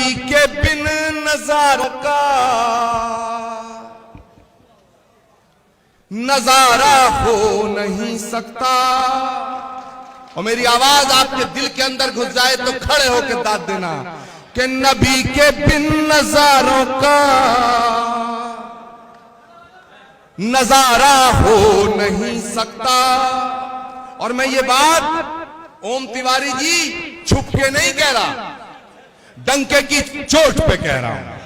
नबी के बिन नजारों का नजारा हो नहीं सकता। और मेरी आवाज आपके दिल के अंदर घुस जाए तो खड़े होकर दाद देना कि नबी के बिन नजारों का नजारा हो नहीं सकता। और मैं ये बात ओम तिवारी जी छुप के नहीं कह रहा, डंके की चोट पे कह रहा हूं।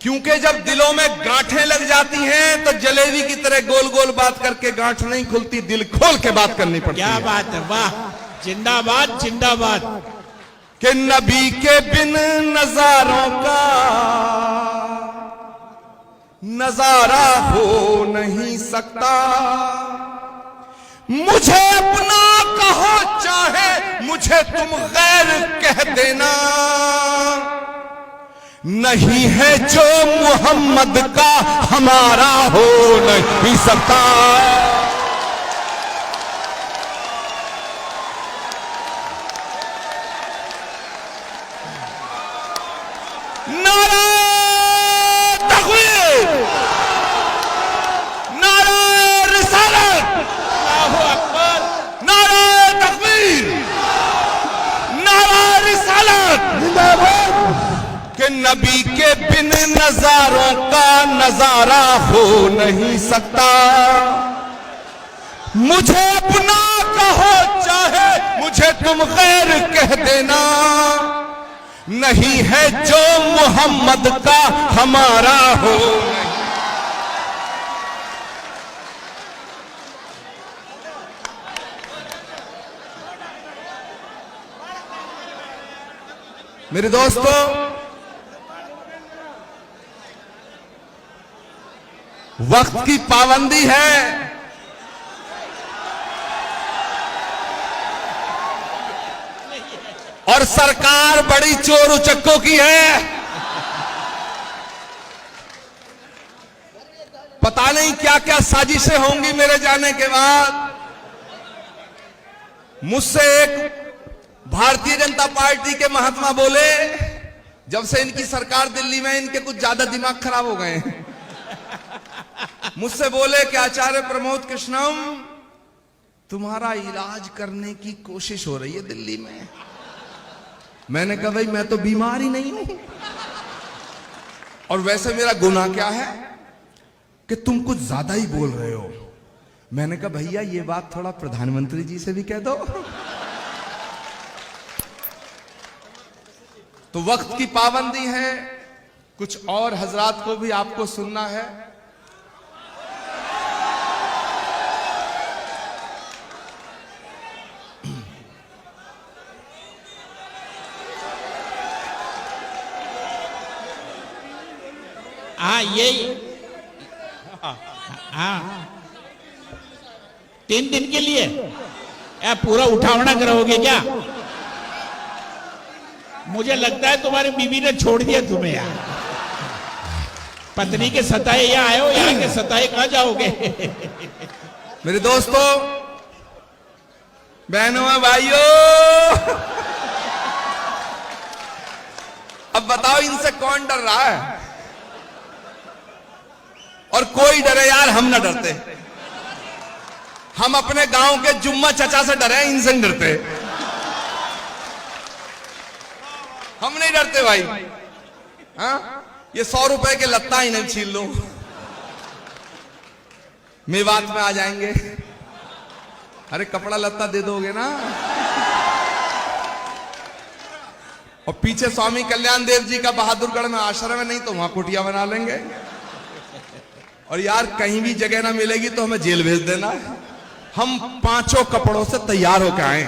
क्योंकि जब दिलों में गांठें लग जाती हैं तो जलेबी की तरह गोल गोल बात करके गांठ नहीं खुलती, दिल खोल के बात करनी पड़ती है। क्या बात है, वाह, जिंदाबाद जिंदाबाद। कि नबी के बिन नजारों का नजारा हो नहीं सकता। मुझे अपना कहो चाहे मुझे तुम गैर कह देना, नहीं है जो मोहम्मद का हमारा हो नहीं सकता। नारा तकबीर, नारा रिसालत, अल्लाहू अकबर, नारा तकबीर, नारा रिसालत, कि नबी के बिन नजारों का नजारा हो नहीं सकता। मुझे अपना कहो चाहे मुझे तुम गैर कह देना, नहीं है जो मोहम्मद का हमारा हो। मेरे दोस्तों, वक्त की पाबंदी है और सरकार बड़ी चोर उचक्कों की है। पता नहीं क्या क्या साजिशें होंगी मेरे जाने के बाद। मुझसे एक भारतीय जनता पार्टी के महात्मा बोले, जब से इनकी सरकार दिल्ली में, इनके कुछ ज्यादा दिमाग खराब हो गए हैं। मुझसे बोले कि आचार्य प्रमोद कृष्णम, तुम्हारा इलाज करने की कोशिश हो रही है दिल्ली में। मैंने कहा भाई मैं तो बीमार ही नहीं हूं, और वैसे मेरा गुनाह क्या है कि तुम कुछ ज्यादा ही बोल रहे हो। मैंने कहा भैया ये बात थोड़ा प्रधानमंत्री जी से भी कह दो। तो वक्त की पाबंदी है, कुछ और हजरात को भी आपको सुनना है। हाँ यही, हाँ 3 दिन के लिए या पूरा उठावना करोगे क्या? मुझे लगता है तुम्हारी बीवी ने छोड़ दिया तुम्हें यार। पत्नी के सताए यहाँ आए हो, यहाँ के सताए कहाँ जाओगे? मेरे दोस्तों, बहनों, भाइयों, अब बताओ इनसे कौन डर रहा है? और कोई डरे यार, हम ना डरते। हम अपने गांव के जुम्मा चचा से डरे, इनसे नहीं डरते। हम नहीं डरते भाई। हाँ, ये 100 रुपए के लत्ता ही नहीं छीन लो, मेवात में आ जाएंगे। अरे कपड़ा लत्ता दे दोगे ना। और पीछे स्वामी कल्याण देव जी का बहादुरगढ़ में आश्रम है, नहीं तो वहां कुटिया बना लेंगे। और यार कहीं भी जगह ना मिलेगी तो हमें जेल भेज देना। हम 5 कपड़ों से तैयार होकर आए,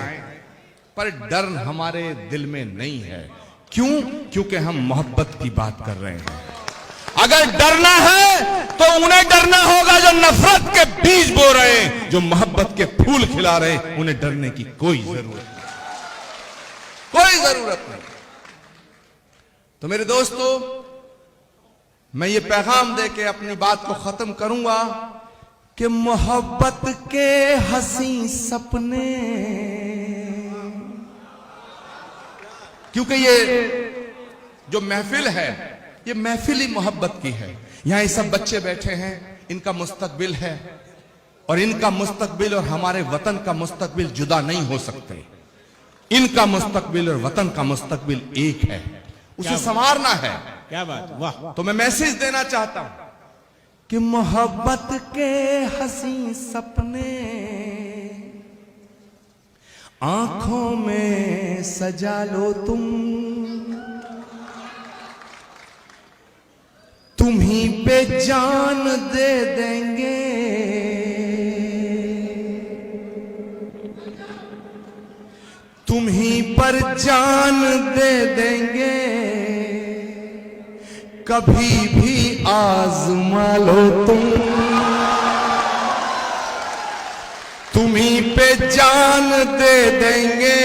पर डर हमारे दिल में नहीं है। क्यों? क्योंकि हम मोहब्बत की बात कर रहे हैं। अगर डरना है तो उन्हें डरना होगा जो नफरत के बीज बो रहे हैं, जो मोहब्बत के फूल खिला रहे हैं। उन्हें डरने की कोई जरूरत नहीं, कोई जरूरत नहीं। तो मेरे दोस्तों, मैं ये पैगाम दे के अपनी बात को खत्म करूंगा कि मोहब्बत के हंसी सपने क्योंकि ये जो महफिल है, ये महफिल ही मोहब्बत की है। यहां ये सब बच्चे बैठे हैं, इनका मुस्तकबिल है, और इनका मुस्तकबिल और हमारे वतन का मुस्तकबिल जुदा नहीं हो सकते। इनका मुस्तकबिल और वतन का मुस्तकबिल एक है, उसे संवारना है। क्या बात, वाह। तो मैं मैसेज देना चाहता हूं कि मोहब्बत के हंसी सपने आंखों में सजा लो तुम ही पे जान दे देंगे, तुम ही पर जान दे देंगे, कभी भी आजमा लो तुम ही पे जान दे देंगे,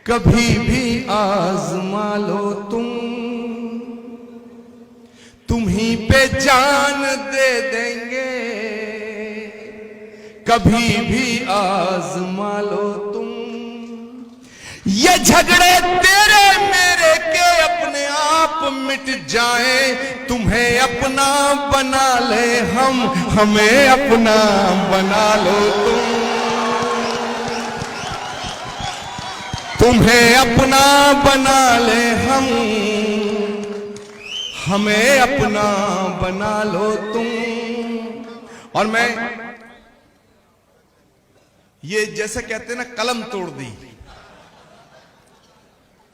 कभी भी आजमा लो तुम ही पे जान दे देंगे, कभी भी आजमा लो तुम। ये झगड़े तेरे मेरे के अपने आप मिट जाए, तुम्हें अपना बना ले हम, हमें अपना बना लो तुम्हें अपना बना ले हम, हमें अपना बना लो तुम। और मैं ये जैसे कहते हैं ना, कलम तोड़ दी,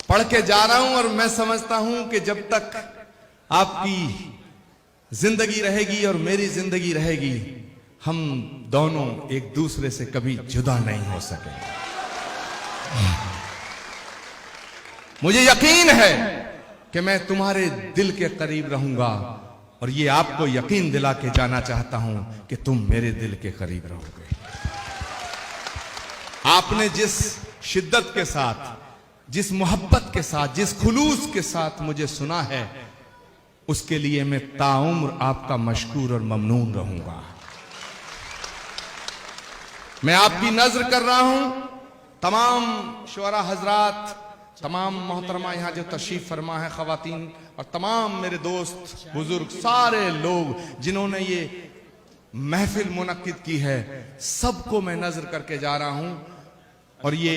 पढ़ के जा रहा हूं, और मैं समझता हूं कि जब तक आपकी जिंदगी रहेगी और मेरी जिंदगी रहेगी, हम दोनों एक दूसरे से कभी जुदा नहीं हो सकेंगे। मुझे यकीन है कि मैं तुम्हारे दिल के करीब रहूंगा, और ये आपको यकीन दिला के जाना चाहता हूं कि तुम मेरे दिल के करीब रहोगे। आपने जिस शिद्दत के साथ, जिस मोहब्बत के साथ, जिस खुलूस के साथ मुझे सुना है, उसके लिए मैं ताउम्र आपका मशकूर और ममनून रहूंगा। मैं आपकी नजर कर रहा हूं, तमाम शुअरा हजरात, तमाम मोहतरमा यहां जो तशरीफ फरमा है, खवातीन, और तमाम मेरे दोस्त बुजुर्ग, सारे लोग जिन्होंने ये महफिल मुनक्किद की है, सबको मैं नजर करके जा रहा हूं, और ये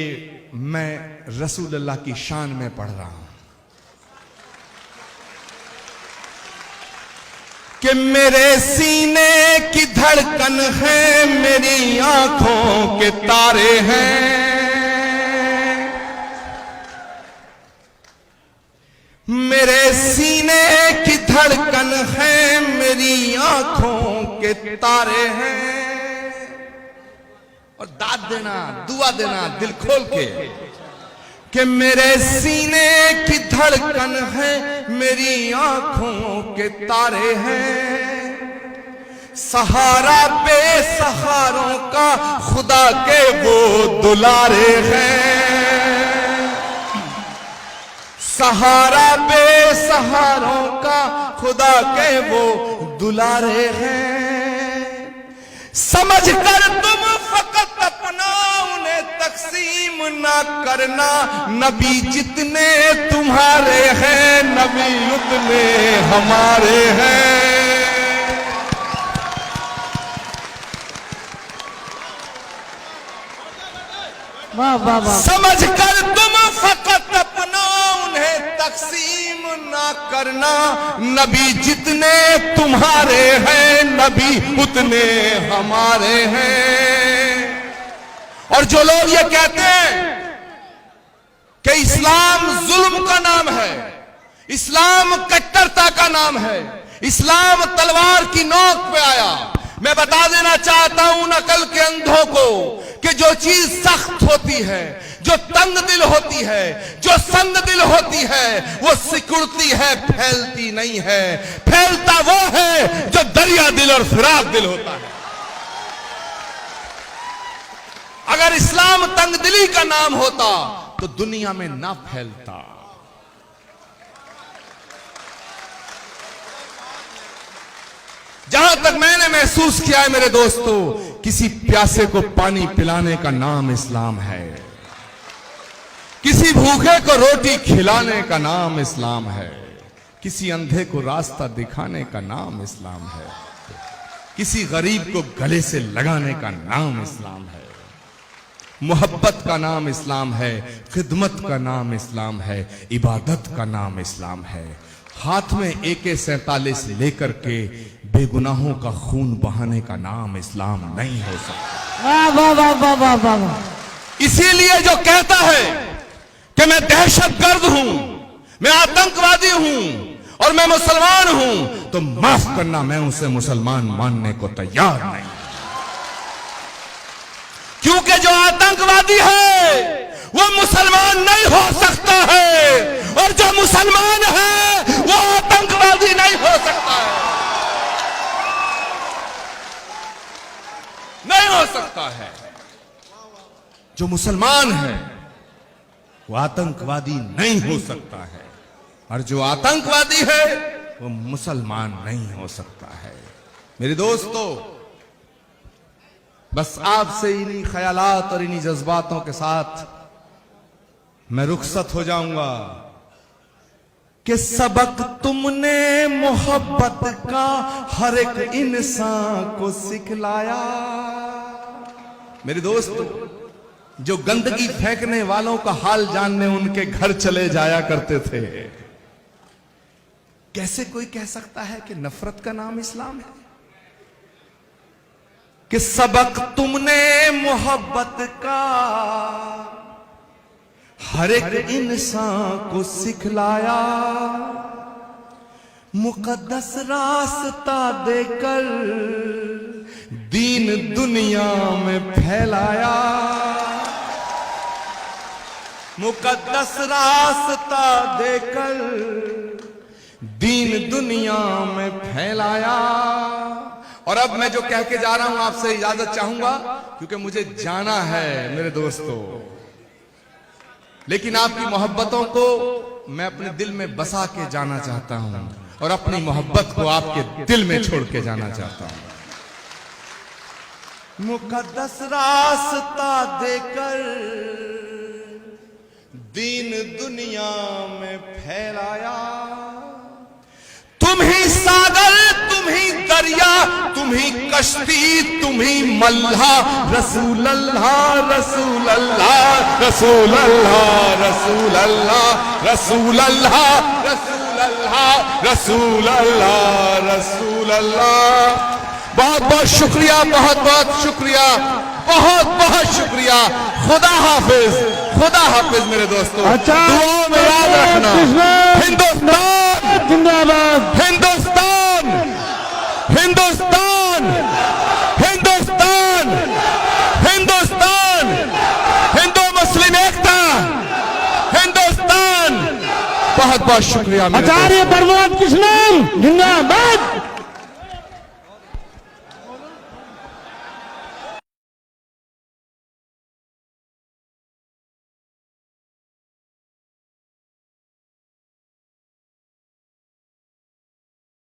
मैं रसूलुल्लाह की शान में पढ़ रहा हूं कि मेरे सीने की धड़कन है, मेरी आंखों के तारे हैं, मेरे सीने की धड़कन है, मेरी आंखों के तारे हैं। और दाद देना, दुआ देना दिल खोल के कि मेरे सीने की धड़कन है, मेरी आंखों के तारे हैं, सहारा बेसहारों का खुदा के वो दुलारे हैं, सहारा बेसहारों का खुदा के वो दुलारे हैं। समझ कर तुम फकत अपना उन्हें तकसीम ना करना, नबी जितने तुम्हारे हैं, नबी उतने हमारे हैं। वाह वाह वाह। समझ कर तुम फकत अपना उन्हें तकसीम ना करना, नबी जितने तुम्हारे हैं, नबी उतने हमारे हैं। और जो लोग ये कहते हैं कि इस्लाम जुल्म का नाम है, इस्लाम कट्टरता का नाम है, इस्लाम तलवार की नोक पे आया, मैं बता देना चाहता हूं उन अकल के अंधों को कि जो चीज सख्त होती है, जो तंग दिल होती है, जो संग दिल होती है, वो सिकुड़ती है, फैलती नहीं है। फैलता वो है जो दरिया दिल और फिराक दिल होता है। अगर इस्लाम तंग दिली का नाम होता तो दुनिया में ना फैलता। जहां तक मैंने महसूस किया है मेरे दोस्तों, किसी प्यासे को पानी पिलाने का नाम इस्लाम है। किसी भूखे को रोटी खिलाने का नाम इस्लाम है, किसी अंधे को रास्ता दिखाने का नाम इस्लाम है, किसी गरीब को गले से लगाने का नाम इस्लाम है, मोहब्बत का नाम इस्लाम है, खिदमत का नाम इस्लाम है, इबादत का नाम इस्लाम है। हाथ में AK-47 लेकर के बेगुनाहों का खून बहाने का नाम इस्लाम नहीं हो सकता। वाह वाह वाह वाह वाह वाह वाह। इसीलिए जो कहता है कि मैं दहशतगर्द हूं, मैं आतंकवादी हूं और मैं मुसलमान हूं, तो माफ करना, मैं उसे मुसलमान मानने को तैयार नहीं। क्योंकि जो आतंकवादी है वो मुसलमान नहीं हो सकता है, और जो मुसलमान है वो आतंकवादी नहीं हो सकता है, नहीं हो सकता है। जो मुसलमान है वो आतंकवादी नहीं हो सकता है, और जो आतंकवादी है वो मुसलमान नहीं हो सकता है। मेरे दोस्तों, बस आपसे इन्हीं ख्यालात और इन्हीं जज्बातों के साथ मैं रुखसत हो जाऊंगा कि सबक तुमने मोहब्बत का हर एक इंसान को सिखलाया। मेरे दोस्तों, जो गंदगी फेंकने वालों का हाल जानने उनके घर चले जाया करते थे। कैसे कोई कह सकता है कि नफरत का नाम इस्लाम है? कि सबक तुमने मोहब्बत का हर एक इंसान को सिखलाया, मुकद्दस रास्ता देकर दीन दुनिया में फैलाया, मुकद्दस रास्ता देकर दीन दुनिया में फैलाया। और अब मैं जो कह के जा रहा हूं आपसे इजाजत चाहूंगा, क्योंकि मुझे जाना है मेरे दोस्तों। लेकिन आपकी मोहब्बतों को मैं अपने दिल में बसा के जाना चाहता हूं, और अपनी मोहब्बत को आपके दिल में छोड़ के जाना चाहता हूं। मुकद्दस रास्ता देकर दीन दुनिया में फैलाया, तुम ही सागर, तुम ही दरिया, तुम ही कश्ती, तुम ही मल्हा। रसूल अल्लाह रसूल अल्लाह रसूल अल्लाह रसूल अल्लाह रसूल अल्लाह रसूल अल्लाह रसूल अल्लाह रसूल अल्लाह। बहुत बहुत शुक्रिया, बहुत बहुत शुक्रिया, बहुत बहुत शुक्रिया। खुदा हाफिज, खुदा हाफिज मेरे दोस्तों। दुआओं में याद रखना। हिंदुस्तान जिंदाबाद, हिंदुस्तान हिंदुस्तान हिंदुस्तान हिंदुस्तान, हिंदू मुस्लिम एकता, हिंदुस्तान। बहुत बहुत शुक्रिया। आचार्य प्रमोद कृष्णन जिंदाबाद।